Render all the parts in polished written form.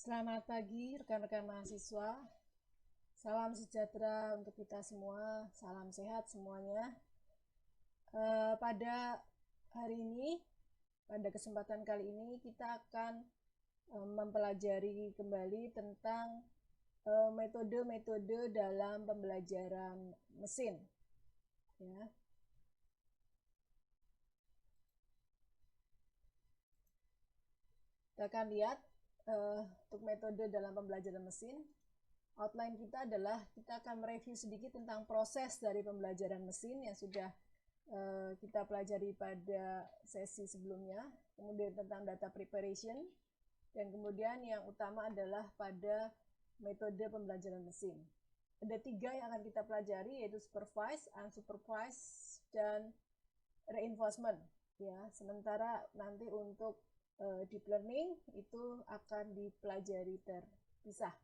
Selamat pagi rekan-rekan mahasiswa. Salam sejahtera untuk kita semua. Salam sehat semuanya. Pada hari ini, pada kesempatan kali ini kita akan mempelajari kembali tentang metode-metode dalam pembelajaran mesin. Ya. Kita akan lihat untuk metode dalam pembelajaran mesin. Outline kita adalah kita akan mereview sedikit tentang proses dari pembelajaran mesin yang sudah kita pelajari pada sesi sebelumnya, kemudian tentang data preparation, dan kemudian yang utama adalah pada metode pembelajaran mesin. Ada 3 yang akan kita pelajari, yaitu supervised, unsupervised, dan reinforcement. Ya, sementara nanti untuk deep learning itu akan dipelajari terpisah.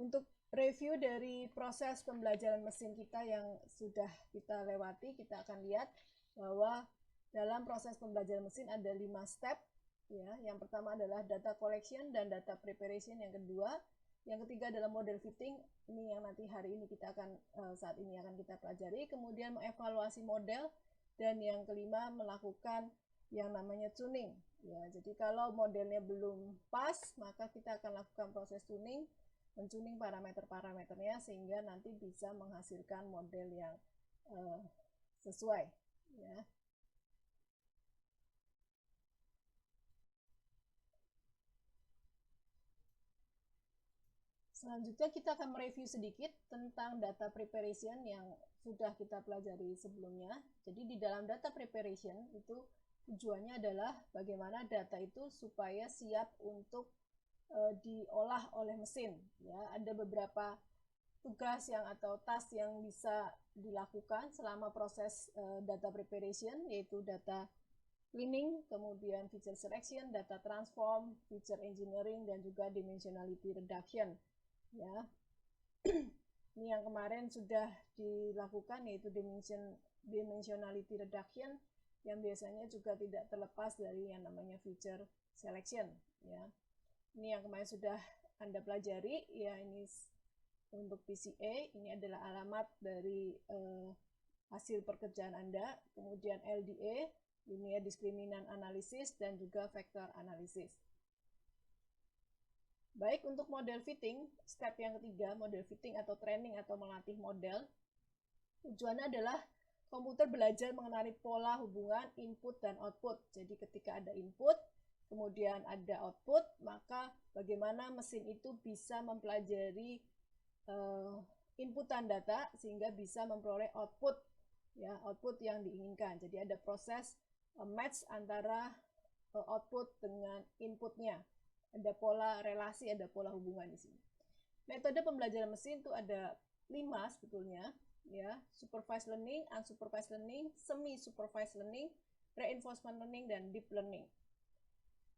Untuk review dari proses pembelajaran mesin kita yang sudah kita lewati, kita akan lihat bahwa dalam proses pembelajaran mesin ada 5 step. Ya, yang pertama adalah data collection dan data preparation, yang kedua, yang ketiga adalah model fitting. Ini yang nanti hari ini kita akan saat ini akan kita pelajari. Kemudian mengevaluasi model, dan yang kelima melakukan yang namanya tuning. Ya, jadi kalau modelnya belum pas, maka kita akan lakukan proses tuning, mentuning parameter-parameternya sehingga nanti bisa menghasilkan model yang sesuai. Ya. Selanjutnya kita akan mereview sedikit tentang data preparation yang sudah kita pelajari sebelumnya. Jadi di dalam data preparation itu tujuannya adalah bagaimana data itu supaya siap untuk diolah oleh mesin. Ya, ada beberapa tugas yang atau task yang bisa dilakukan selama proses data preparation, yaitu data cleaning, kemudian feature selection, data transform, feature engineering, dan juga dimensionality reduction. Ya, ini yang kemarin sudah dilakukan, yaitu dimensionality reduction, yang biasanya juga tidak terlepas dari yang namanya feature selection. Ya, ini yang kemarin sudah Anda pelajari. Ya, ini untuk PCA, ini adalah alamat dari hasil pekerjaan Anda. Kemudian LDA, linear discriminant analysis, dan juga vector analysis. Baik, untuk model fitting, step yang ketiga, model fitting atau training atau melatih model, tujuannya adalah komputer belajar mengenali pola hubungan input dan output. Jadi ketika ada input, kemudian ada output, maka bagaimana mesin itu bisa mempelajari inputan data sehingga bisa memperoleh output, ya, output yang diinginkan. Jadi ada proses match antara output dengan inputnya. Ada pola relasi, ada pola hubungan di sini. Metode pembelajaran mesin itu ada 5 sebetulnya, ya: supervised learning, unsupervised learning, semi-supervised learning, reinforcement learning, dan deep learning.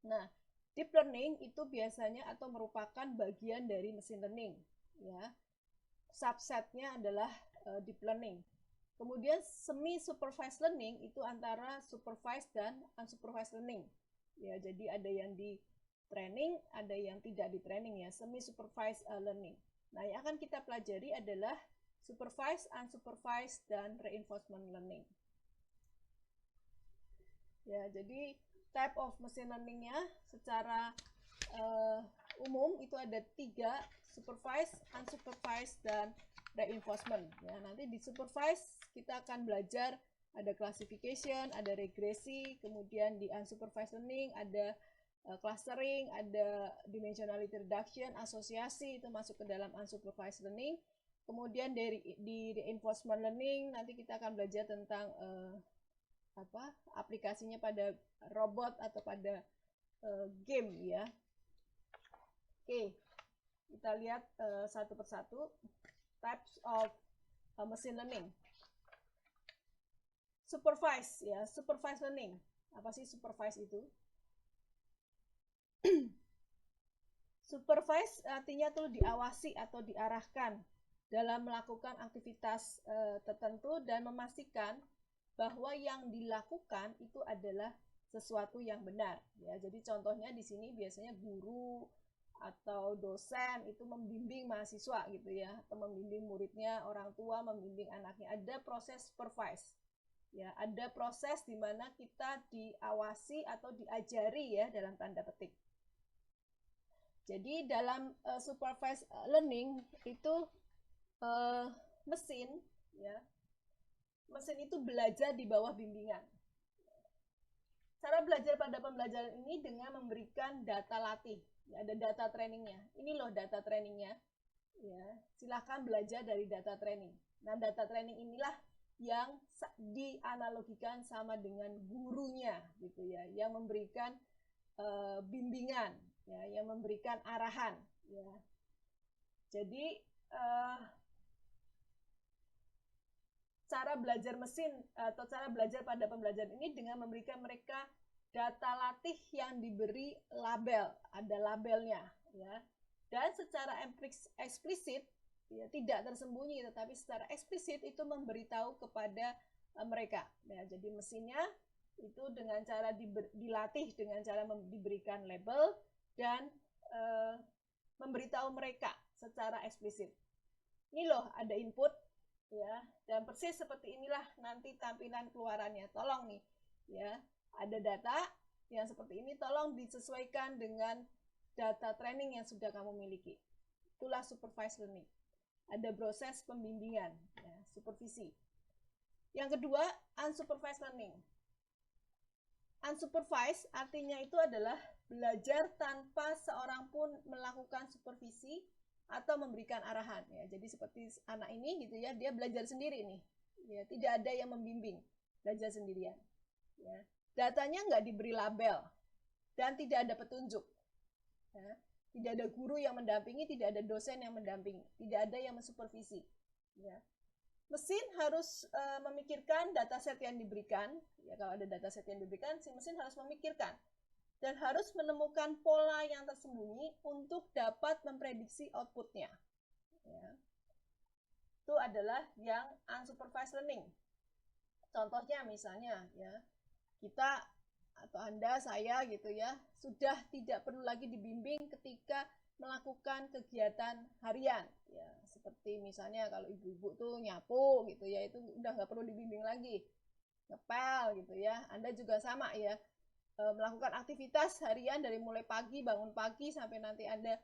Nah, deep learning itu biasanya atau merupakan bagian dari machine learning, ya. Subsetnya adalah deep learning. Kemudian semi-supervised learning itu antara supervised dan unsupervised learning. Ya, jadi ada yang di training, ada yang tidak di training, ya, semi-supervised learning. Nah, yang akan kita pelajari adalah supervised, unsupervised, dan reinforcement learning. Ya, jadi type of machine learning-nya secara umum itu ada 3, supervised, unsupervised, dan reinforcement. Ya, nanti di supervised kita akan belajar ada classification, ada regresi, kemudian di unsupervised learning ada clustering, ada dimensionality reduction, asosiasi, itu masuk ke dalam unsupervised learning. Kemudian di reinforcement learning nanti kita akan belajar tentang aplikasinya pada robot atau pada game, ya. Oke, kita lihat satu persatu types of machine learning. Supervised, ya, supervised learning. Apa sih supervised itu? Supervise artinya tuh diawasi atau diarahkan dalam melakukan aktivitas tertentu dan memastikan bahwa yang dilakukan itu adalah sesuatu yang benar ya. Jadi contohnya di sini biasanya guru atau dosen itu membimbing mahasiswa gitu ya, atau membimbing muridnya, orang tua membimbing anaknya. Ada proses supervise ya, ada proses di mana kita diawasi atau diajari ya dalam tanda petik. Jadi dalam supervised learning itu mesin ya, mesin itu belajar di bawah bimbingan. Cara belajar pada pembelajaran ini dengan memberikan data latih. Ya, ada data trainingnya. Ini loh data trainingnya. Ya, silahkan belajar dari data training. Nah, data training inilah yang dianalogikan sama dengan gurunya, gitu ya, yang memberikan bimbingan, ya, yang memberikan arahan. Ya. Jadi cara belajar mesin atau cara belajar pada pembelajaran ini dengan memberikan mereka data latih yang diberi label, ada labelnya ya. Dan secara eksplisit ya, tidak tersembunyi tetapi secara eksplisit itu memberitahu kepada mereka. Ya, jadi mesinnya itu dengan cara dilatih dengan cara diberikan label dan memberitahu mereka secara eksplisit. Ini loh ada input ya, dan persis seperti inilah nanti tampilan keluarannya. Tolong nih ya, ada data yang seperti ini, tolong disesuaikan dengan data training yang sudah kamu miliki. Itulah supervised learning. Ada proses pembimbingan ya, supervisi. Yang kedua, unsupervised learning. Unsupervised artinya itu adalah belajar tanpa seorang pun melakukan supervisi atau memberikan arahan ya. Jadi seperti anak ini gitu ya, dia belajar sendiri nih ya, tidak ada yang membimbing, belajar sendirian ya. Datanya nggak diberi label dan tidak ada petunjuk ya. Tidak ada guru yang mendampingi, tidak ada dosen yang mendampingi, tidak ada yang mensupervisi ya. Mesin harus memikirkan dataset yang diberikan ya. Kalau ada dataset yang diberikan, si mesin harus memikirkan dan harus menemukan pola yang tersembunyi untuk dapat memprediksi outputnya. Ya. Itu adalah yang unsupervised learning. Contohnya misalnya ya, kita atau Anda, saya gitu ya, sudah tidak perlu lagi dibimbing ketika melakukan kegiatan harian. Ya, seperti misalnya kalau ibu-ibu tuh nyapu gitu ya, itu udah nggak perlu dibimbing lagi. Ngepel gitu ya, Anda juga sama ya. Melakukan aktivitas harian dari mulai pagi, bangun pagi sampai nanti Anda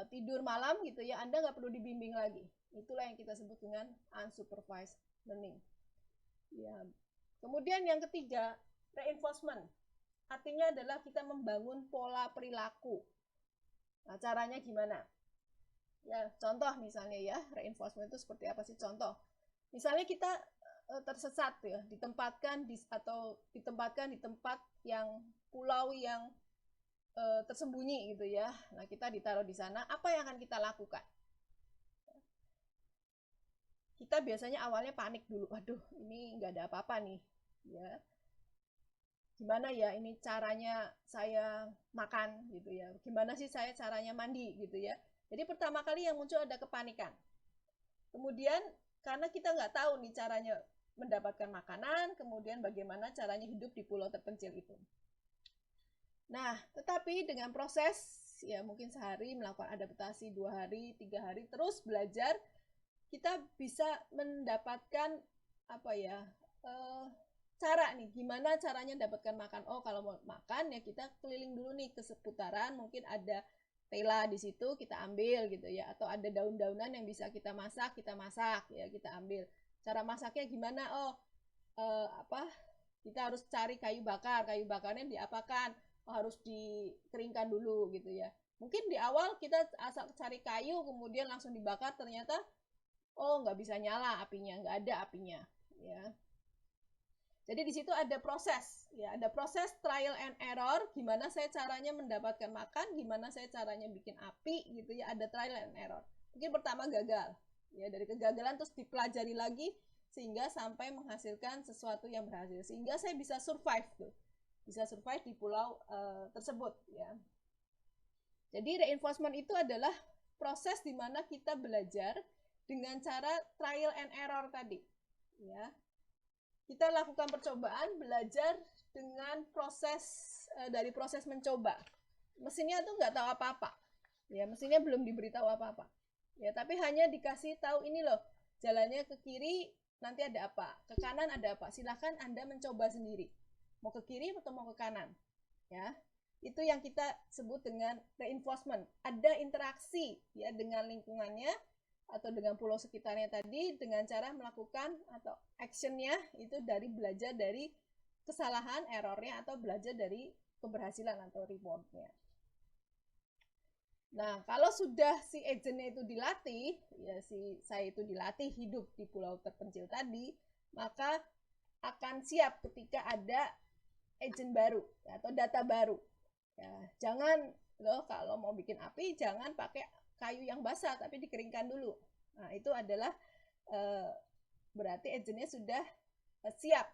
tidur malam gitu ya, Anda nggak perlu dibimbing lagi. Itulah yang kita sebut dengan unsupervised learning. Ya. Kemudian yang ketiga, reinforcement. Artinya adalah kita membangun pola perilaku. Nah, caranya gimana? Ya, contoh misalnya ya, reinforcement itu seperti apa sih contoh? Misalnya kita tersesat ya, ditempatkan di tempat yang pulau yang tersembunyi gitu ya. Nah, kita ditaruh di sana, apa yang akan kita lakukan? Kita biasanya awalnya panik dulu, waduh ini nggak ada apa-apa nih ya, gimana ya ini caranya saya makan gitu ya, gimana sih saya caranya mandi gitu ya. Jadi pertama kali yang muncul ada kepanikan. Kemudian karena kita nggak tahu nih caranya mendapatkan makanan, kemudian bagaimana caranya hidup di pulau terpencil itu. Nah, tetapi dengan proses ya mungkin sehari melakukan adaptasi, 2 hari, 3 hari, terus belajar, kita bisa mendapatkan apa ya, cara nih, gimana caranya dapatkan makan. Oh, kalau mau makan ya kita keliling dulu nih ke seputaran, mungkin ada tela di situ kita ambil gitu ya, atau ada daun-daunan yang bisa kita masak ya, kita ambil. Cara masaknya gimana? Oh, kita harus cari kayu bakar. Kayu bakarnya diapakan? Oh, harus dikeringkan dulu gitu ya. Mungkin di awal kita asal cari kayu kemudian langsung dibakar, ternyata oh nggak bisa nyala apinya, nggak ada apinya ya. Jadi di situ ada proses ya, ada proses trial and error, gimana saya caranya mendapatkan makan, gimana saya caranya bikin api gitu ya, ada trial and error. Mungkin pertama gagal ya, dari kegagalan terus dipelajari lagi sehingga sampai menghasilkan sesuatu yang berhasil, sehingga saya bisa survive tuh, bisa survive di pulau tersebut ya. Jadi reinforcement itu adalah proses di mana kita belajar dengan cara trial and error tadi ya. Kita lakukan percobaan, belajar dengan dari proses mencoba. Mesinnya tuh nggak tahu apa-apa, ya mesinnya belum diberitahu apa-apa, ya tapi hanya dikasih tahu ini loh jalannya ke kiri nanti ada apa, ke kanan ada apa, silahkan Anda mencoba sendiri, mau ke kiri atau mau ke kanan, ya itu yang kita sebut dengan reinforcement. Ada interaksi ya dengan lingkungannya atau dengan pulau sekitarnya tadi dengan cara melakukan atau actionnya itu dari belajar dari kesalahan, errornya, atau belajar dari keberhasilan atau rewardnya. Nah, kalau sudah si agentnya itu dilatih, ya saya itu dilatih hidup di pulau terpencil tadi, maka akan siap ketika ada agent baru ya, atau data baru. Ya, jangan loh kalau mau bikin api jangan pakai kayu yang basah tapi dikeringkan dulu. Nah, itu adalah berarti agentnya sudah siap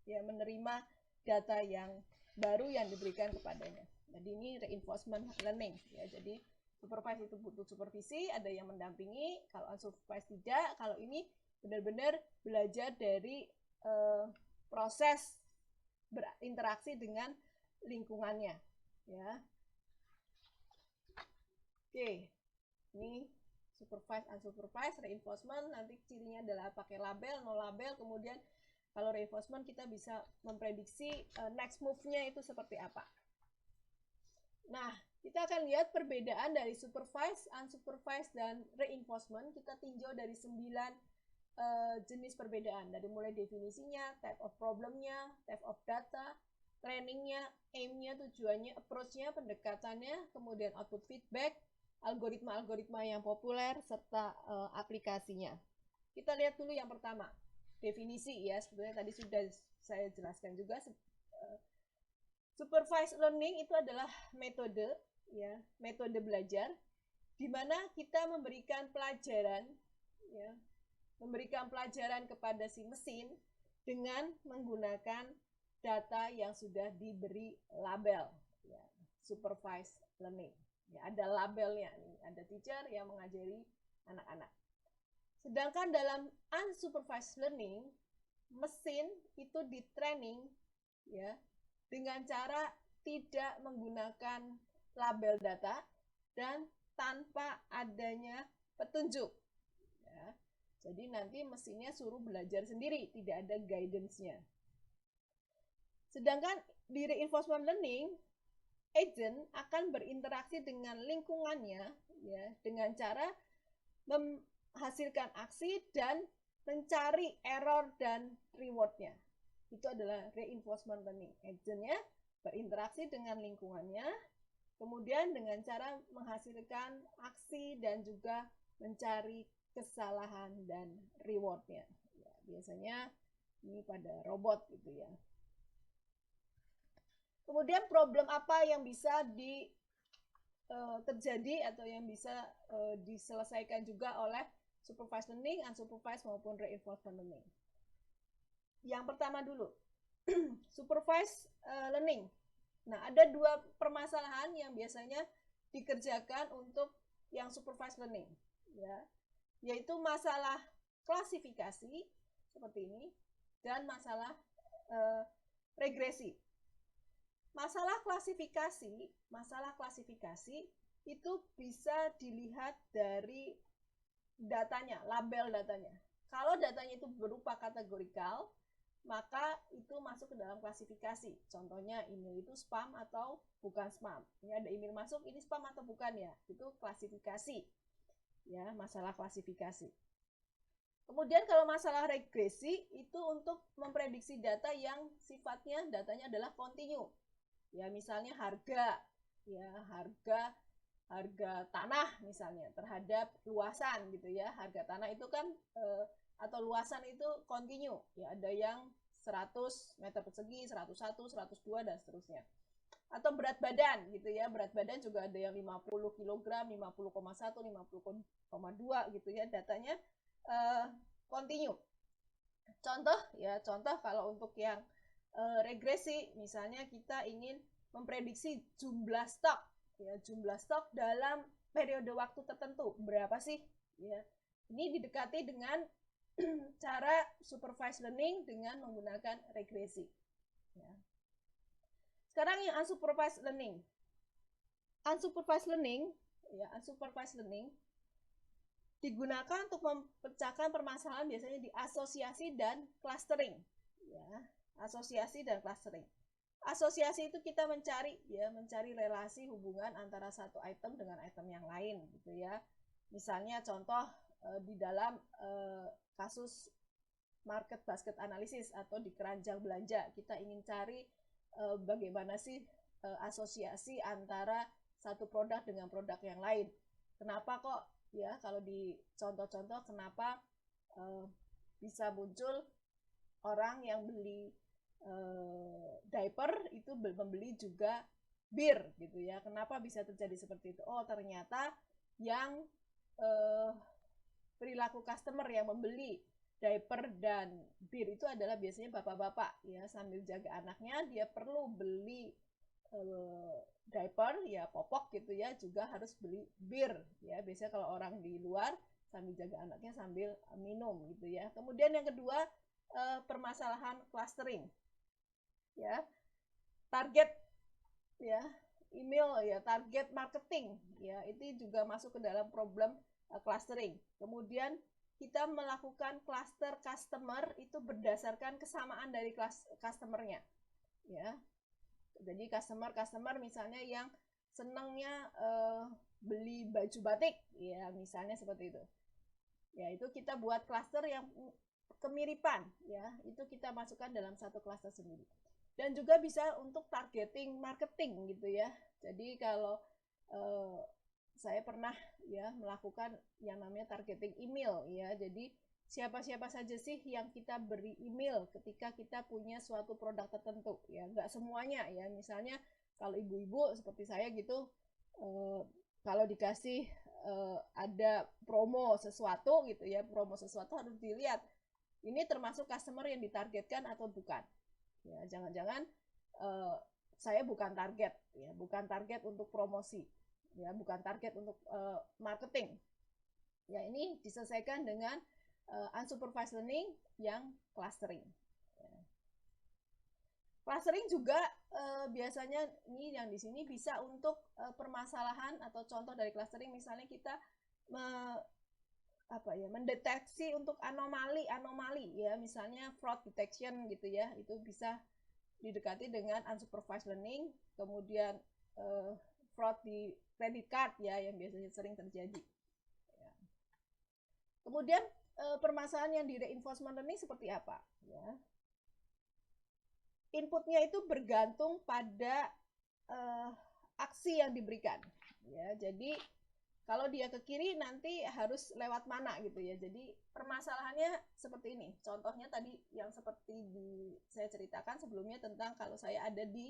ya menerima data yang baru yang diberikan kepadanya. Jadi ini reinforcement learning ya. Jadi supervise itu butuh supervisi, ada yang mendampingi, kalau unsupervised tidak. Kalau ini benar-benar belajar dari proses berinteraksi dengan lingkungannya ya. Oke, ini supervised, unsupervised, reinforcement, nanti cirinya adalah pakai label, no label, kemudian kalau reinforcement kita bisa memprediksi next move-nya itu seperti apa. Nah, kita akan lihat perbedaan dari supervised, unsupervised, dan reinforcement. Kita tinjau dari 9 jenis perbedaan, dari mulai definisinya, type of problemnya, type of data, trainingnya, aim-nya, tujuannya, approach-nya, pendekatannya, kemudian output feedback, algoritma-algoritma yang populer, serta aplikasinya. Kita lihat dulu yang pertama, definisi ya, sebetulnya tadi sudah saya jelaskan juga. Supervised learning itu adalah metode ya, metode belajar di mana kita memberikan pelajaran ya, memberikan pelajaran kepada si mesin dengan menggunakan data yang sudah diberi label ya, supervised learning. Ya, ada labelnya nih, ada teacher yang mengajari anak-anak. Sedangkan dalam unsupervised learning, mesin itu di training ya dengan cara tidak menggunakan label data dan tanpa adanya petunjuk. Ya. Jadi nanti mesinnya suruh belajar sendiri, tidak ada guidance-nya. Sedangkan di reinforcement learning, agent akan berinteraksi dengan lingkungannya ya, dengan cara menghasilkan aksi dan mencari error dan reward-nya. Itu adalah reinforcement learning. Agentnya berinteraksi dengan lingkungannya, kemudian dengan cara menghasilkan aksi dan juga mencari kesalahan dan reward-nya. Ya, biasanya ini pada robot gitu ya. Kemudian problem apa yang bisa terjadi atau yang bisa diselesaikan juga oleh supervised learning, unsupervised maupun reinforcement learning. Yang pertama dulu, supervised learning. Nah, ada 2 permasalahan yang biasanya dikerjakan untuk yang supervised learning, ya, yaitu masalah klasifikasi seperti ini dan masalah regresi. Masalah klasifikasi itu bisa dilihat dari datanya, label datanya. Kalau datanya itu berupa kategorikal, maka itu masuk ke dalam klasifikasi. Contohnya email itu spam atau bukan spam. Ini ada email masuk, ini spam atau bukan ya? Itu klasifikasi. Ya, masalah klasifikasi. Kemudian kalau masalah regresi itu untuk memprediksi data yang sifatnya datanya adalah kontinu. Ya, misalnya harga tanah misalnya terhadap luasan gitu ya. Harga tanah itu kan atau luasan itu kontinu ya, ada yang 100 meter persegi, 101, 102 dan seterusnya. Atau berat badan gitu ya, berat badan juga ada yang 50 kg, 50,1, 50,2 gitu ya, datanya kontinu. Contoh kalau untuk yang regresi misalnya kita ingin memprediksi jumlah stok ya, jumlah stok dalam periode waktu tertentu berapa sih ya. Ini didekati dengan cara supervised learning dengan menggunakan regresi. Ya. Sekarang yang unsupervised learning. Unsupervised learning, ya, unsupervised learning digunakan untuk memecahkan permasalahan biasanya di asosiasi dan clustering, ya, asosiasi dan clustering. Asosiasi itu kita mencari relasi hubungan antara satu item dengan item yang lain gitu ya. Misalnya contoh di dalam kasus market basket analysis atau di keranjang belanja, kita ingin cari bagaimana sih asosiasi antara satu produk dengan produk yang lain. Kenapa kok ya kalau di contoh-contoh kenapa bisa muncul orang yang beli diaper itu membeli juga bir gitu ya. Kenapa bisa terjadi seperti itu? Oh, ternyata yang perilaku customer yang membeli diaper dan bir itu adalah biasanya bapak-bapak ya, sambil jaga anaknya dia perlu beli diaper ya, popok gitu ya, juga harus beli bir ya. Biasanya kalau orang di luar sambil jaga anaknya sambil minum gitu ya. Kemudian yang kedua permasalahan clustering ya, target ya, email ya, target marketing ya, itu juga masuk ke dalam problem clustering. Kemudian kita melakukan cluster customer itu berdasarkan kesamaan dari customernya ya. Jadi customer misalnya yang senangnya beli baju batik ya, misalnya seperti itu ya, itu kita buat cluster yang kemiripan ya, itu kita masukkan dalam satu cluster sendiri. Dan juga bisa untuk targeting marketing gitu ya. Jadi kalau saya pernah ya melakukan yang namanya targeting email ya. Jadi siapa-siapa saja sih yang kita beri email ketika kita punya suatu produk tertentu ya, nggak semuanya ya. Misalnya kalau ibu-ibu seperti saya gitu, kalau dikasih ada promo sesuatu gitu ya, promo sesuatu harus dilihat ini termasuk customer yang ditargetkan atau bukan ya. Jangan-jangan saya bukan target ya, bukan target untuk promosi ya, bukan target untuk marketing ya. Ini diselesaikan dengan unsupervised learning yang clustering ya. Clustering juga biasanya ini yang di sini bisa untuk permasalahan atau contoh dari clustering, misalnya kita mendeteksi untuk anomali ya, misalnya fraud detection gitu ya, itu bisa didekati dengan unsupervised learning. Kemudian fraud di credit card ya, yang biasanya sering terjadi ya. Kemudian permasalahan yang di reinforcement learning seperti apa ya, inputnya itu bergantung pada aksi yang diberikan ya. Jadi kalau dia ke kiri nanti harus lewat mana gitu ya. Jadi permasalahannya seperti ini. Contohnya tadi yang seperti saya ceritakan sebelumnya tentang kalau saya ada di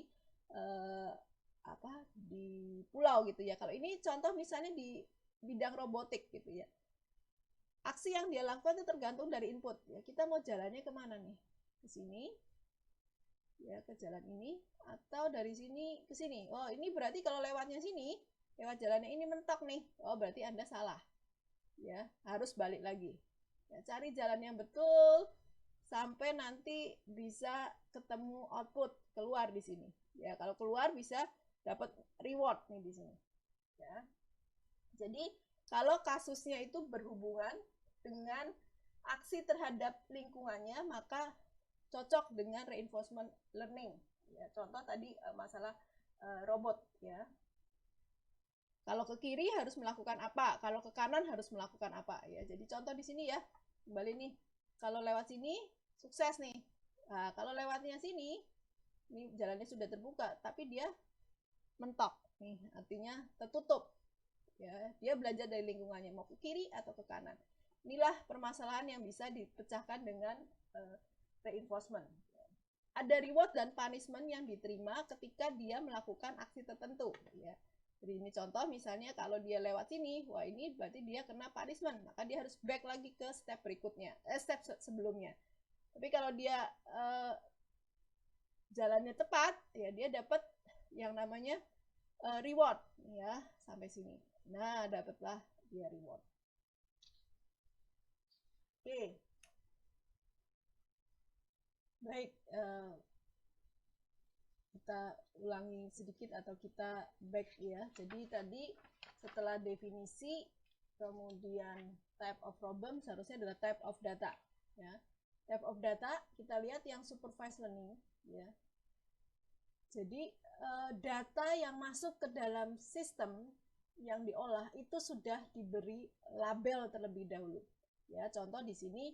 di pulau gitu ya. Kalau ini contoh misalnya di bidang robotik gitu ya. Aksi yang dia lakukan itu tergantung dari input ya. Kita mau jalannya kemana nih? Ke sini ya, ke jalan ini, atau dari sini ke sini. Oh, ini berarti kalau lewatnya sini, lewat jalannya ini mentok nih, oh berarti Anda salah ya, harus balik lagi ya, cari jalan yang betul sampai nanti bisa ketemu output keluar di sini ya. Kalau keluar bisa dapat reward nih di sini ya. Jadi kalau kasusnya itu berhubungan dengan aksi terhadap lingkungannya, maka cocok dengan reinforcement learning ya. Contoh tadi masalah robot ya. Kalau ke kiri harus melakukan apa, kalau ke kanan harus melakukan apa ya. Jadi contoh di sini ya, kembali nih, kalau lewat sini sukses nih. Nah, kalau lewatnya sini, ini jalannya sudah terbuka, tapi dia mentok nih, artinya tertutup ya. Dia belajar dari lingkungannya, mau ke kiri atau ke kanan. Inilah permasalahan yang bisa dipecahkan dengan reinforcement. Ada reward dan punishment yang diterima ketika dia melakukan aksi tertentu ya. Jadi ini contoh misalnya kalau dia lewat sini, wah ini berarti dia kena punishment, maka dia harus back lagi ke step berikutnya, step sebelumnya. Tapi kalau dia jalannya tepat, ya dia dapat yang namanya reward ya, sampai sini. Nah, dapatlah dia reward. Oke. Baik, kita ulangi sedikit atau kita back ya. Jadi tadi setelah definisi, kemudian type of problem, seharusnya adalah type of data ya. Type of data kita lihat yang supervised learning ya. Jadi data yang masuk ke dalam sistem yang diolah itu sudah diberi label terlebih dahulu. Ya, contoh di sini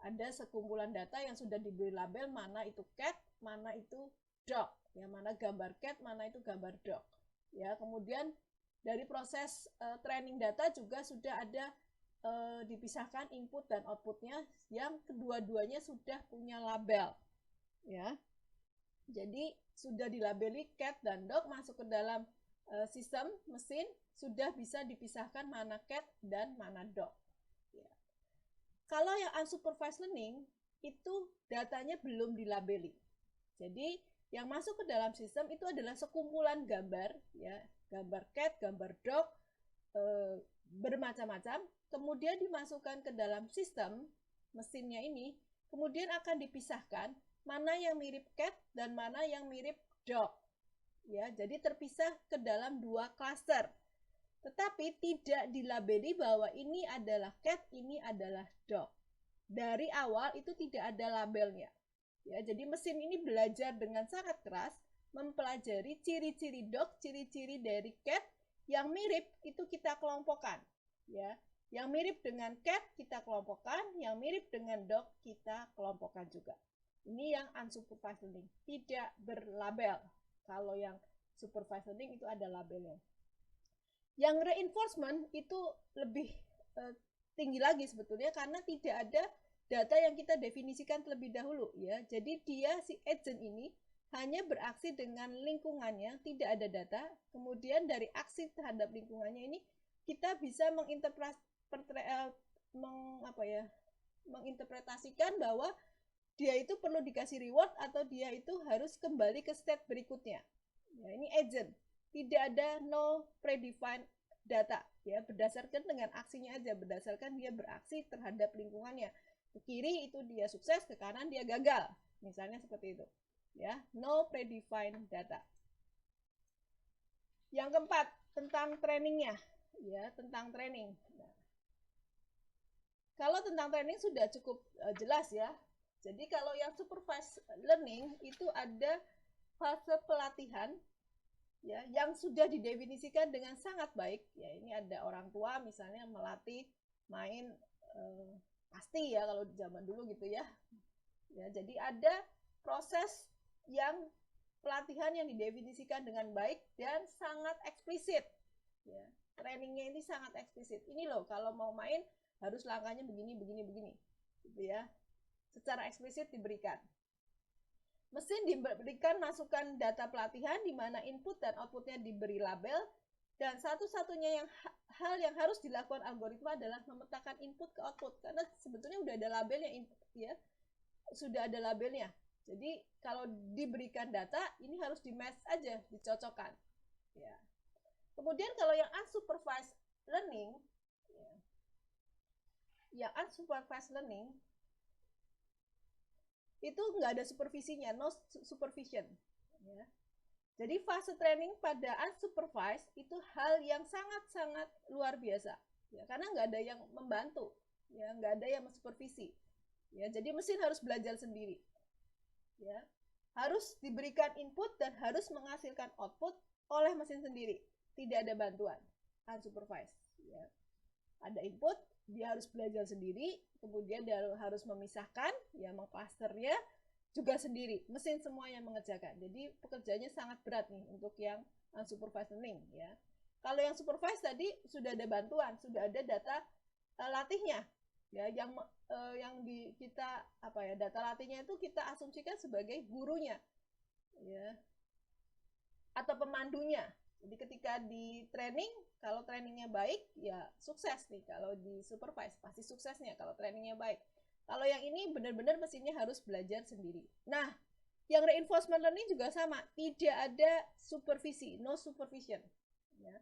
ada sekumpulan data yang sudah diberi label, mana itu cat, mana itu dog, ya, mana gambar cat, mana itu gambar dog. Ya, kemudian dari proses training data juga sudah ada dipisahkan input dan outputnya yang kedua-duanya sudah punya label. Ya, jadi sudah dilabeli cat dan dog masuk ke dalam sistem mesin, sudah bisa dipisahkan mana cat dan mana dog. Ya. Kalau yang unsupervised learning itu datanya belum dilabeli. Jadi yang masuk ke dalam sistem itu adalah sekumpulan gambar, ya, gambar cat, gambar dog, bermacam-macam, kemudian dimasukkan ke dalam sistem mesinnya ini, kemudian akan dipisahkan mana yang mirip cat dan mana yang mirip dog. Ya, jadi terpisah ke dalam dua klaster. Tetapi tidak dilabeli bahwa ini adalah cat, ini adalah dog. Dari awal itu tidak ada labelnya. Ya, jadi mesin ini belajar dengan sangat keras mempelajari ciri-ciri dog, ciri-ciri dari cat yang mirip itu kita kelompokkan. Ya, yang mirip dengan cat kita kelompokkan, yang mirip dengan dog kita kelompokkan juga. Ini yang unsupervised learning, tidak berlabel. Kalau yang supervised learning itu ada labelnya. Yang reinforcement itu lebih tinggi lagi sebetulnya karena tidak ada data yang kita definisikan terlebih dahulu ya. Jadi dia si agent ini hanya beraksi dengan lingkungannya, tidak ada data. Kemudian dari aksi terhadap lingkungannya ini kita bisa menginterpretasikan bahwa dia itu perlu dikasih reward atau dia itu harus kembali ke state berikutnya. Ya, ini agent. Tidak ada no predefined data. Ya, berdasarkan dengan aksinya aja, berdasarkan dia beraksi terhadap lingkungannya. Ke kiri itu dia sukses, ke kanan dia gagal. Misalnya seperti itu. Ya, no predefined data. Yang keempat, tentang trainingnya. Ya, tentang training. Nah, kalau tentang training sudah cukup jelas ya. Jadi kalau yang supervised learning itu ada fase pelatihan ya yang sudah didefinisikan dengan sangat baik. Ya, ini ada orang tua misalnya melatih main pasti ya kalau zaman dulu gitu ya. Ya, jadi ada proses yang pelatihan yang didefinisikan dengan baik dan sangat eksplisit. Ya, trainingnya ini sangat eksplisit. Ini loh kalau mau main harus langkahnya begini, begini, begini. Gitu ya. Secara eksplisit diberikan. Mesin diberikan masukan data pelatihan di mana input dan outputnya diberi label, dan satu-satunya hal yang harus dilakukan algoritma adalah memetakan input ke output karena sebetulnya udah ada labelnya ya. Sudah ada labelnya. Jadi kalau diberikan data ini harus di-match aja, dicocokkan. Ya. Kemudian kalau yang unsupervised learning itu nggak ada supervisinya, no supervision. Ya. Jadi fase training pada unsupervised itu hal yang sangat-sangat luar biasa, ya, karena nggak ada yang membantu, ya, nggak ada yang mensupervisi. Ya, jadi mesin harus belajar sendiri. Ya, harus diberikan input dan harus menghasilkan output oleh mesin sendiri, tidak ada bantuan unsupervised. Ya. Ada input, dia harus belajar sendiri, kemudian dia harus memisahkan, ya, mengklasternya juga sendiri, mesin semua yang mengerjakan. Jadi pekerjaannya sangat berat nih untuk yang unsupervised learning ya. Kalau yang supervised tadi sudah ada bantuan, sudah ada data latihnya ya, yang kita data latihnya itu kita asumsikan sebagai gurunya ya atau pemandunya. Jadi ketika di training, kalau trainingnya baik, ya sukses nih. Kalau di supervise, pasti suksesnya kalau trainingnya baik. Kalau yang ini benar-benar mesinnya harus belajar sendiri. Nah, yang reinforcement learning juga sama. Tidak ada supervisi, no supervision. Ya.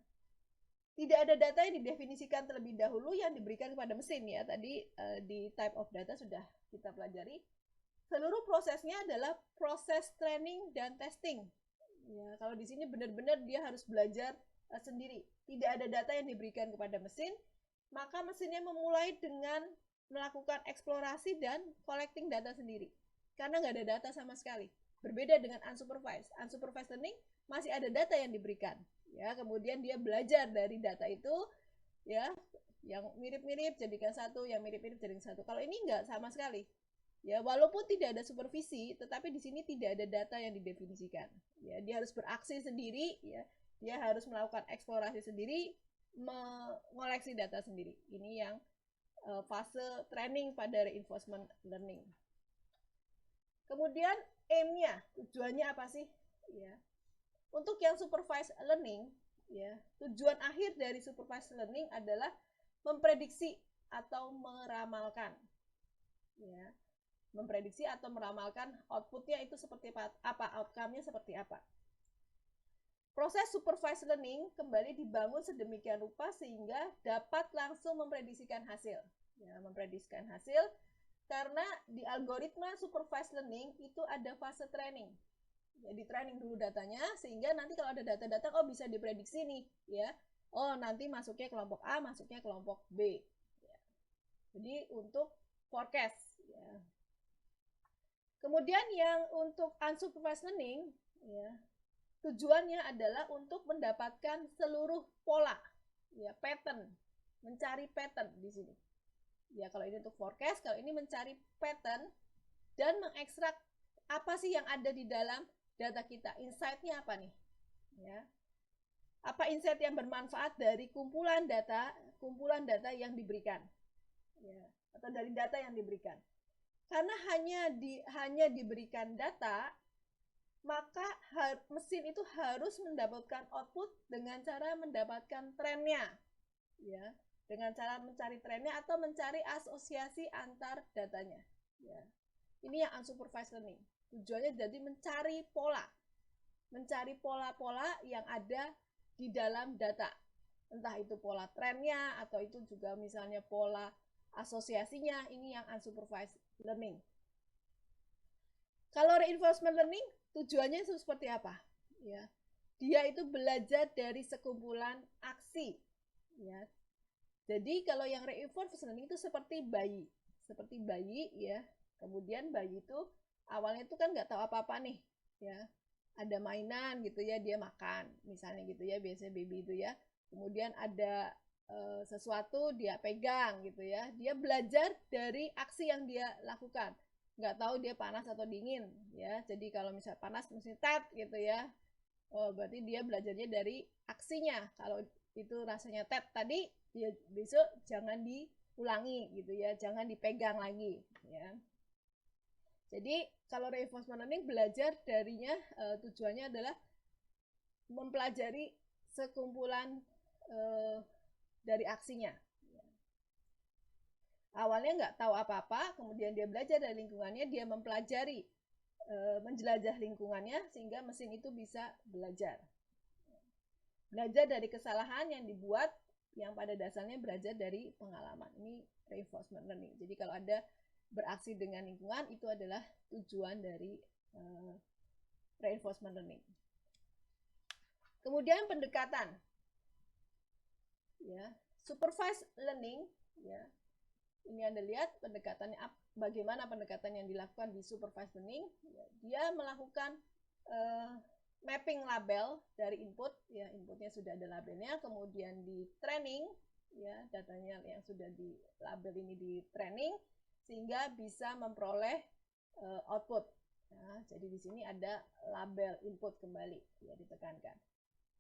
Tidak ada data yang didefinisikan terlebih dahulu yang diberikan kepada mesin ya. Tadi di type of data sudah kita pelajari. Seluruh prosesnya adalah proses training dan testing. Ya, kalau di sini benar-benar dia harus belajar sendiri. Tidak ada data yang diberikan kepada mesin, maka mesinnya memulai dengan melakukan eksplorasi dan collecting data sendiri. Karena nggak ada data sama sekali. Berbeda dengan unsupervised. Unsupervised learning masih ada data yang diberikan. Ya, kemudian dia belajar dari data itu, ya, yang mirip-mirip jadikan satu, yang mirip-mirip jadikan satu. Kalau ini nggak sama sekali. Ya, walaupun tidak ada supervisi, tetapi di sini tidak ada data yang didefinisikan. Ya, dia harus beraksi sendiri, ya. Dia harus melakukan eksplorasi sendiri, mengoleksi data sendiri. Ini yang fase training pada reinforcement learning. Kemudian aim-nya, tujuannya apa sih? Ya. Untuk yang supervised learning, ya, tujuan akhir dari supervised learning adalah memprediksi atau meramalkan. Ya, memprediksi atau meramalkan outputnya itu seperti apa, outcome-nya seperti apa. Proses supervised learning kembali dibangun sedemikian rupa sehingga dapat langsung memprediksikan hasil. Ya, memprediksikan hasil karena di algoritma supervised learning itu ada fase training. Ya, di training dulu datanya sehingga nanti kalau ada data datang, oh bisa diprediksi nih, ya. Oh, nanti masuknya kelompok A, masuknya kelompok B. Ya. Jadi untuk forecast, ya. Kemudian yang untuk unsupervised learning, ya, tujuannya adalah untuk mendapatkan seluruh pola, ya, pattern, mencari pattern di sini. Ya, kalau ini untuk forecast, kalau ini mencari pattern dan mengekstrak apa sih yang ada di dalam data kita. Insight-nya apa nih? Ya. Apa insight yang bermanfaat dari kumpulan data yang diberikan? Ya, atau dari data yang diberikan. Karena hanya diberikan data, maka mesin itu harus mendapatkan output dengan cara mendapatkan trennya, ya, dengan cara mencari trennya atau mencari asosiasi antar datanya. Ya. Ini yang unsupervised learning. Tujuannya jadi mencari pola-pola yang ada di dalam data. Entah itu pola trennya atau itu juga misalnya pola asosiasinya. Ini yang unsupervised learning. Kalau reinforcement learning tujuannya itu seperti apa? Ya, dia itu belajar dari sekumpulan aksi. Ya, jadi kalau yang reinforcement learning itu seperti bayi, ya. Kemudian bayi itu awalnya itu kan nggak tahu apa-apa nih, ya. Ada mainan gitu ya, dia makan, misalnya gitu ya, biasanya baby itu ya. Kemudian ada sesuatu dia pegang gitu ya, dia belajar dari aksi yang dia lakukan. Nggak tahu dia panas atau dingin ya, jadi kalau misalnya panas mesti tet gitu ya, oh berarti dia belajarnya dari aksinya. Kalau itu rasanya tet tadi, dia besok jangan diulangi gitu ya, jangan dipegang lagi ya. Jadi kalau reinforcement learning belajar darinya tujuannya adalah mempelajari sekumpulan dari aksinya. Awalnya nggak tahu apa-apa, kemudian dia belajar dari lingkungannya, dia mempelajari, menjelajah lingkungannya, sehingga mesin itu bisa belajar. Belajar dari kesalahan yang dibuat, yang pada dasarnya belajar dari pengalaman. Ini reinforcement learning. Jadi kalau ada beraksi dengan lingkungan, itu adalah tujuan dari reinforcement learning. Kemudian pendekatan. Ya, supervised learning, ya. Ini Anda lihat pendekatannya, bagaimana pendekatan yang dilakukan di supervised learning. Dia melakukan mapping label dari input, ya, inputnya sudah ada labelnya, kemudian di training, ya, datanya yang sudah di label ini di training, sehingga bisa memperoleh output. Nah, jadi di sini ada label input kembali, ya, ditekankan.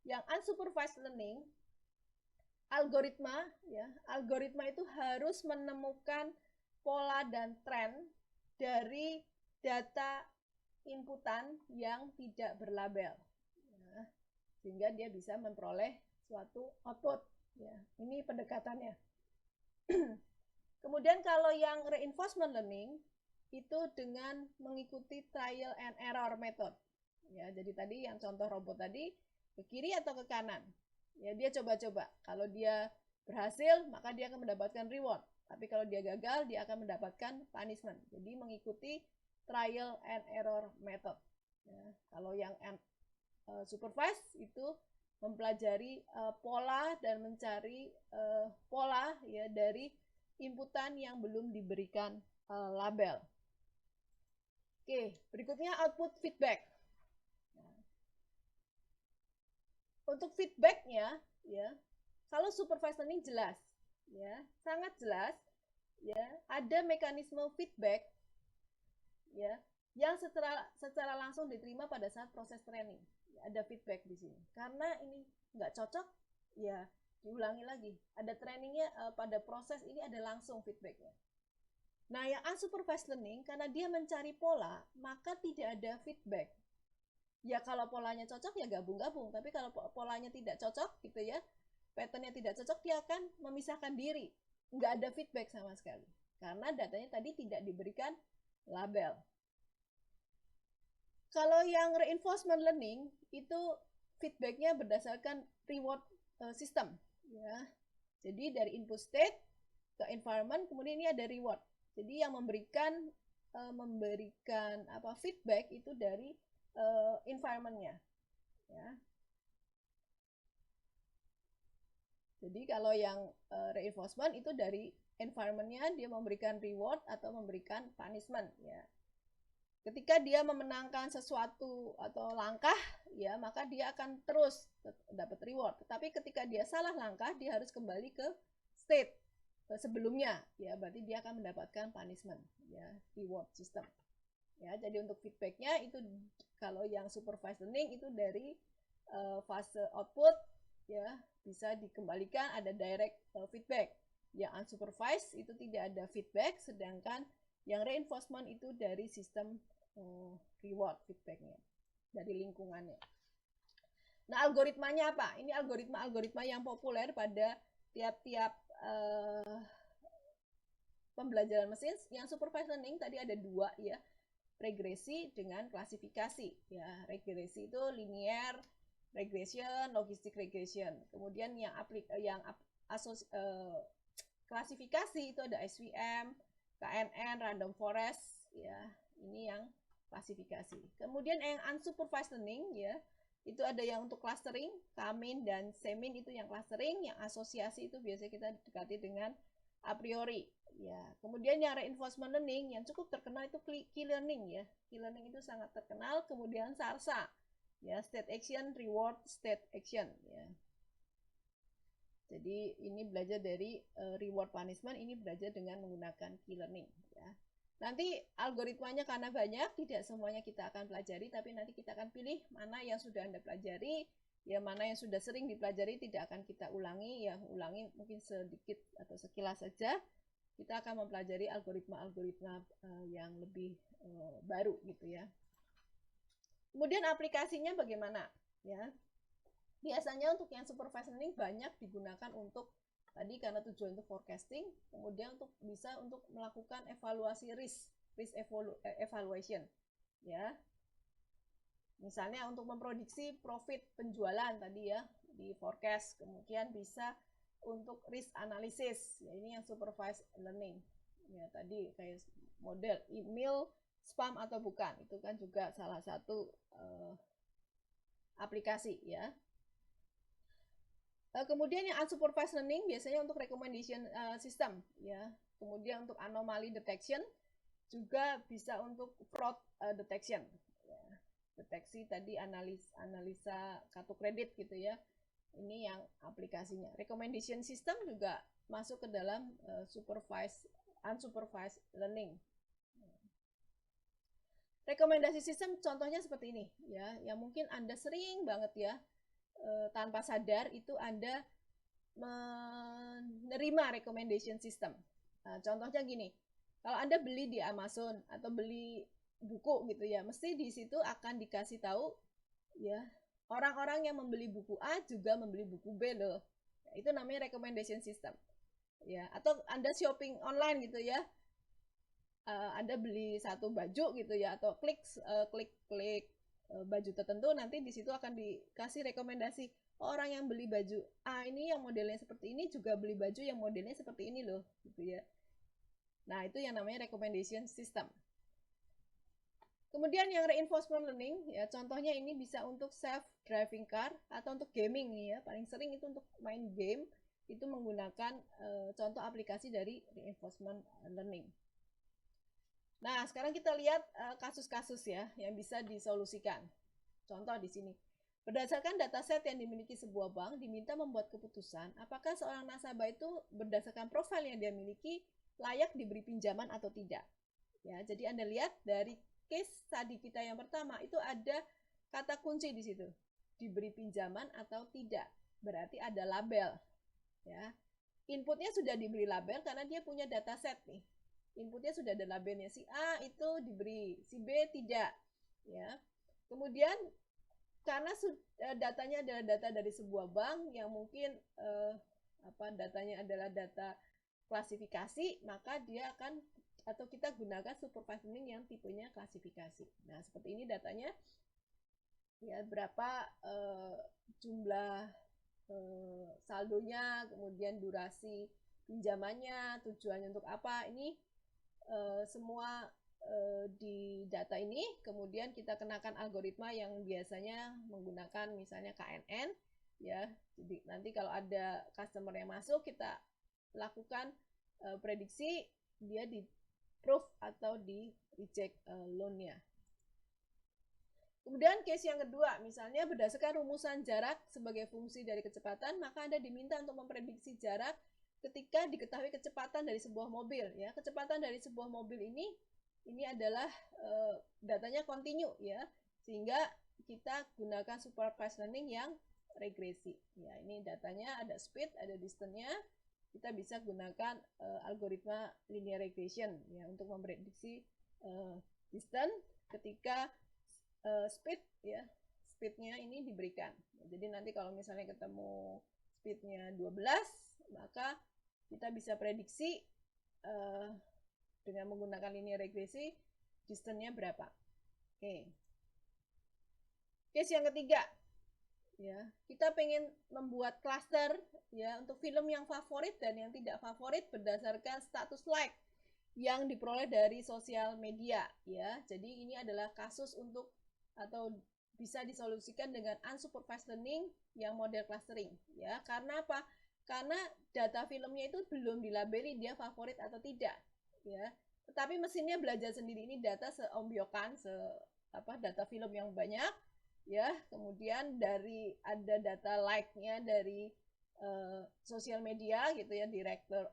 Yang unsupervised learning, algoritma, ya, algoritma itu harus menemukan pola dan tren dari data inputan yang tidak berlabel, ya, sehingga dia bisa memperoleh suatu output. Ya, ini pendekatannya. Kemudian kalau yang reinforcement learning itu dengan mengikuti trial and error method. Ya, jadi tadi yang contoh robot tadi ke kiri atau ke kanan. Ya, dia coba-coba. Kalau dia berhasil, maka dia akan mendapatkan reward. Tapi kalau dia gagal, dia akan mendapatkan punishment. Jadi mengikuti trial and error method. Ya, kalau yang supervised itu mempelajari pola dan mencari pola ya dari inputan yang belum diberikan label. Oke, berikutnya output feedback. Untuk feedbacknya ya, kalau supervised learning jelas ya, sangat jelas ya, ada mekanisme feedback ya yang secara langsung diterima pada saat proses training. Ada feedback di sini. Karena ini nggak cocok, ya diulangi lagi. Ada trainingnya pada proses ini ada langsung feedbacknya. Nah, yang unsupervised learning karena dia mencari pola, maka tidak ada feedback. Ya kalau polanya cocok ya gabung-gabung, tapi kalau polanya tidak cocok gitu ya, patternnya tidak cocok, dia akan memisahkan diri. Nggak ada feedback sama sekali. Karena datanya tadi tidak diberikan label. Kalau yang reinforcement learning itu feedbacknya berdasarkan reward system ya. Jadi dari input state ke environment, kemudian ini ada reward. Jadi yang memberikan feedback itu dari environment-nya ya. Jadi kalau yang reinforcement itu dari environment-nya, dia memberikan reward atau memberikan punishment ya. Ketika dia memenangkan sesuatu atau langkah, ya maka dia akan terus dapat reward. Tetapi ketika dia salah langkah, dia harus kembali ke state sebelumnya, ya berarti dia akan mendapatkan punishment, ya reward system. Ya, jadi untuk feedbacknya itu kalau yang supervised learning itu dari fase output, ya bisa dikembalikan ada direct feedback. Yang unsupervised itu tidak ada feedback, sedangkan yang reinforcement itu dari sistem reward feedbacknya, dari lingkungannya. Nah, algoritmanya apa? Ini algoritma yang populer pada tiap-tiap pembelajaran mesin. Yang supervised learning tadi ada dua ya, regresi dengan klasifikasi. Ya, regresi itu linear regression, logistic regression. Kemudian yang klasifikasi itu ada SVM, KNN, random forest, ya ini yang klasifikasi. Kemudian yang unsupervised learning ya, itu ada yang untuk clustering, K-min dan C-min itu yang clustering, yang asosiasi itu biasanya kita dekati dengan a priori. Ya, kemudian yang reinforcement learning yang cukup terkenal itu key learning ya. Key learning itu sangat terkenal. Kemudian SARSA, ya state action, reward, state action. Ya. Jadi ini belajar dari reward punishment, ini belajar dengan menggunakan key learning. Ya. Nanti algoritmanya karena banyak, tidak semuanya kita akan pelajari, tapi nanti kita akan pilih mana yang sudah Anda pelajari, ya mana yang sudah sering dipelajari tidak akan kita ulangi, ya ulangi mungkin sedikit atau sekilas saja. Kita akan mempelajari algoritma-algoritma yang lebih baru gitu ya. Kemudian aplikasinya bagaimana? Ya, biasanya untuk yang supervised learning banyak digunakan untuk tadi karena tujuan untuk forecasting, kemudian untuk bisa untuk melakukan evaluasi risk evaluation, ya. Misalnya untuk memprediksi profit penjualan tadi ya di forecast, kemudian bisa untuk risk analysis, ya ini yang supervised learning. Ya tadi kayak model email spam atau bukan, itu kan juga salah satu aplikasi ya. Kemudian yang unsupervised learning biasanya untuk recommendation system ya. Kemudian untuk anomaly detection juga bisa untuk fraud detection. Ya. Deteksi tadi analisa kartu kredit gitu ya. Ini yang aplikasinya. Recommendation system juga masuk ke dalam unsupervised learning. Rekomendasi sistem contohnya seperti ini ya, yang mungkin Anda sering banget ya tanpa sadar itu Anda menerima recommendation system. Nah, contohnya gini, kalau Anda beli di Amazon atau beli buku gitu ya, mesti di situ akan dikasih tahu ya, orang-orang yang membeli buku A juga membeli buku B loh. Nah, itu namanya recommendation system. Ya, atau Anda shopping online gitu ya. Anda beli satu baju gitu ya, atau klik baju tertentu, nanti di situ akan dikasih rekomendasi orang yang beli baju A ini yang modelnya seperti ini juga beli baju yang modelnya seperti ini loh gitu ya. Nah itu yang namanya recommendation system. Kemudian yang reinforcement learning, ya contohnya ini bisa untuk self driving car atau untuk gaming nih ya. Paling sering itu untuk main game itu menggunakan contoh aplikasi dari reinforcement learning. Nah, sekarang kita lihat kasus-kasus ya yang bisa disolusikan. Contoh di sini. Berdasarkan dataset yang dimiliki sebuah bank, diminta membuat keputusan apakah seorang nasabah itu berdasarkan profil yang dia miliki layak diberi pinjaman atau tidak. Ya, jadi Anda lihat dari case tadi kita yang pertama itu ada kata kunci di situ. Diberi pinjaman atau tidak. Berarti ada label. Ya. Inputnya sudah diberi label karena dia punya dataset nih. Inputnya sudah ada labelnya, si A itu diberi, si B tidak. Ya. Kemudian karena datanya adalah data dari sebuah bank yang mungkin datanya adalah data klasifikasi, maka dia akan atau kita gunakan supervised learning yang tipenya klasifikasi. Nah, seperti ini datanya ya berapa jumlah saldonya, kemudian durasi pinjamannya, tujuannya untuk apa, ini semua di data ini, kemudian kita kenakan algoritma yang biasanya menggunakan misalnya KNN ya. Jadi nanti kalau ada customer yang masuk, kita lakukan prediksi dia di approve atau di reject loan-nya. Kemudian case yang kedua, misalnya berdasarkan rumusan jarak sebagai fungsi dari kecepatan, maka Anda diminta untuk memprediksi jarak ketika diketahui kecepatan dari sebuah mobil ya. Kecepatan dari sebuah mobil ini adalah datanya kontinu ya, sehingga kita gunakan supervised learning yang regresi ya. Ini datanya ada speed, ada distance-nya, kita bisa gunakan algoritma linear regression ya untuk memprediksi distance ketika speednya ini diberikan. Jadi nanti kalau misalnya ketemu speednya 12, maka kita bisa prediksi dengan menggunakan linear regresi distance-nya berapa. Oke. Case yang ketiga, ya kita pengen membuat cluster ya untuk film yang favorit dan yang tidak favorit berdasarkan status like yang diperoleh dari sosial media ya. Jadi ini adalah kasus untuk atau bisa disolusikan dengan unsupervised learning yang model clustering ya. Karena apa? Karena data filmnya itu belum dilabeli dia favorit atau tidak ya. Tetapi mesinnya belajar sendiri, ini data seombyokan, data film yang banyak ya. Kemudian dari ada data like-nya dari sosial media gitu ya, direktur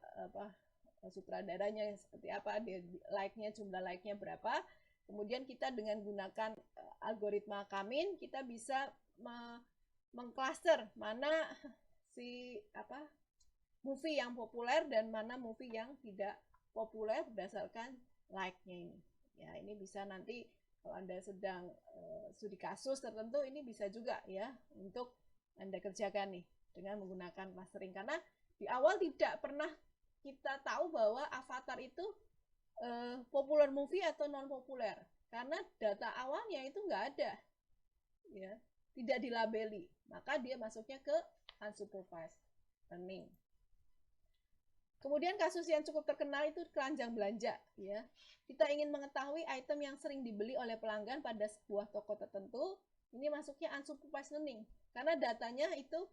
sutradaranya seperti apa, dia like-nya, jumlah like-nya berapa. Kemudian kita dengan gunakan algoritma Kamin, kita bisa mengcluster mana si movie yang populer dan mana movie yang tidak populer berdasarkan like-nya ini. Ya, ini bisa nanti kalau Anda sedang studi kasus tertentu, ini bisa juga ya untuk Anda kerjakan nih dengan menggunakan clustering, karena di awal tidak pernah kita tahu bahwa avatar itu popular movie atau non populer, karena data awalnya itu nggak ada ya, tidak dilabeli, maka dia masuknya ke unsupervised learning. Kemudian kasus yang cukup terkenal itu keranjang belanja ya. Kita ingin mengetahui item yang sering dibeli oleh pelanggan pada sebuah toko tertentu, ini masuknya unsupervised learning, karena datanya itu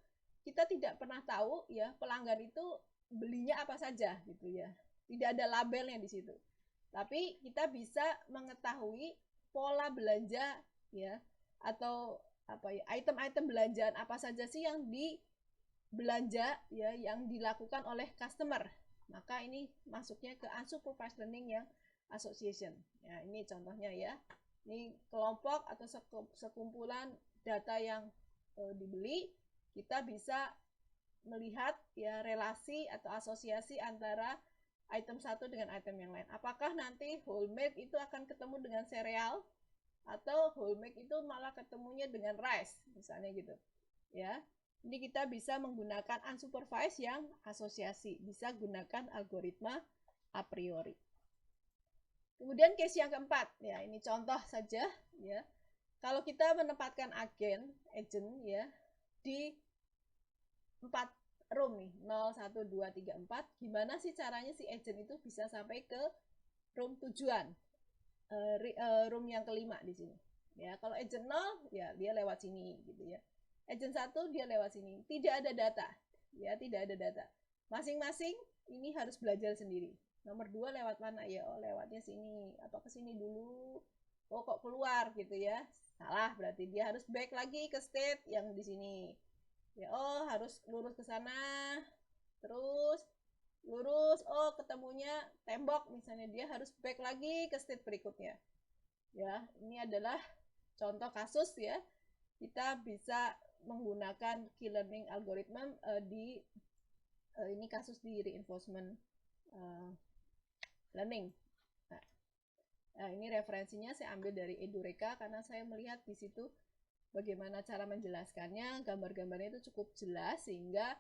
kita tidak pernah tahu ya pelanggan itu belinya apa saja gitu ya. Tidak ada labelnya di situ. Tapi kita bisa mengetahui pola belanja ya, atau item-item belanjaan apa saja sih yang dibelanja ya, yang dilakukan oleh customer. Maka ini masuknya ke unsupervised learning yang association. Ya, ini contohnya ya. Ini kelompok atau sekumpulan data yang dibeli, kita bisa melihat ya relasi atau asosiasi antara item satu dengan item yang lain. Apakah nanti whole milk itu akan ketemu dengan sereal, atau whole milk itu malah ketemunya dengan rice, misalnya gitu. Ya, ini kita bisa menggunakan unsupervised yang asosiasi, bisa gunakan algoritma a priori. Kemudian case yang keempat, ya ini contoh saja ya. Kalau kita menempatkan agent ya di 4 room nih, 0, 1, 2, 3, 4, gimana sih caranya si agent itu bisa sampai ke room tujuan? room yang kelima di sini. Ya, kalau agent 0 ya dia lewat sini gitu ya. Agent 1 dia lewat sini. Tidak ada data. Ya, tidak ada data. Masing-masing ini harus belajar sendiri. Nomor 2 lewat mana ya? Oh, lewatnya sini. Apa ke sini dulu? Oh, kok keluar gitu ya. Salah, berarti dia harus back lagi ke state yang di sini. Ya, oh, harus lurus ke sana. Terus lurus, oh ketemunya tembok misalnya, dia harus back lagi ke state berikutnya. Ya, ini adalah contoh kasus ya. Kita bisa menggunakan key learning algorithm di ini kasus di reinforcement learning. Nah, ini referensinya saya ambil dari Edureka karena saya melihat di situ bagaimana cara menjelaskannya, gambar-gambarnya itu cukup jelas sehingga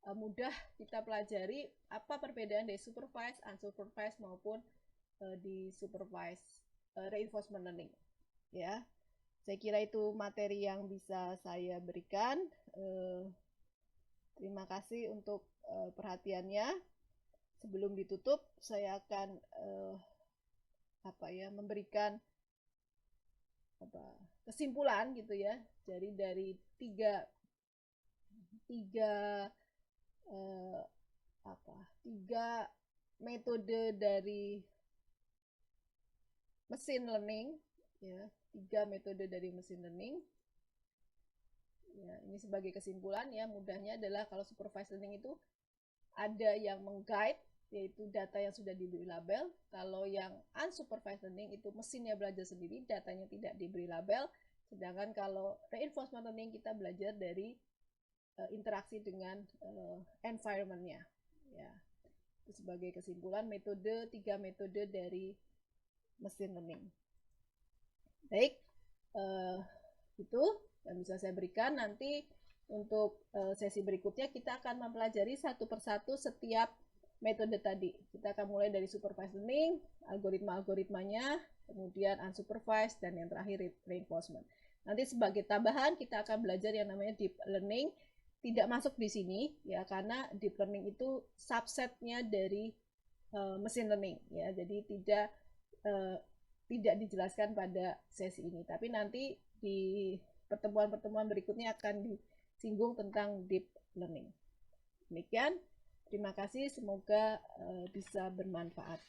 mudah kita pelajari apa perbedaan dari supervised, unsupervised maupun di supervised reinforcement learning. Ya, saya kira itu materi yang bisa saya berikan. Terima kasih untuk perhatiannya. Sebelum ditutup, saya akan memberikan kesimpulan gitu ya. Jadi dari tiga metode dari machine learning ya, 3 metode dari machine learning. Ya, ini sebagai kesimpulan ya, mudahnya adalah kalau supervised learning itu ada yang meng-guide, yaitu data yang sudah diberi label. Kalau yang unsupervised learning itu mesinnya belajar sendiri, datanya tidak diberi label. Sedangkan kalau reinforcement learning kita belajar dari interaksi dengan environment-nya. Ya, itu sebagai kesimpulan tiga metode dari machine learning. Baik, itu yang bisa saya berikan. Nanti untuk sesi berikutnya kita akan mempelajari satu persatu setiap metode tadi. Kita akan mulai dari supervised learning, algoritma-algoritmanya, kemudian unsupervised, dan yang terakhir reinforcement. Nanti sebagai tambahan kita akan belajar yang namanya deep learning. Tidak masuk di sini ya, karena deep learning itu subsetnya dari machine learning ya. Jadi tidak dijelaskan pada sesi ini. Tapi nanti di pertemuan-pertemuan berikutnya akan disinggung tentang deep learning. Demikian, terima kasih, semoga bisa bermanfaat.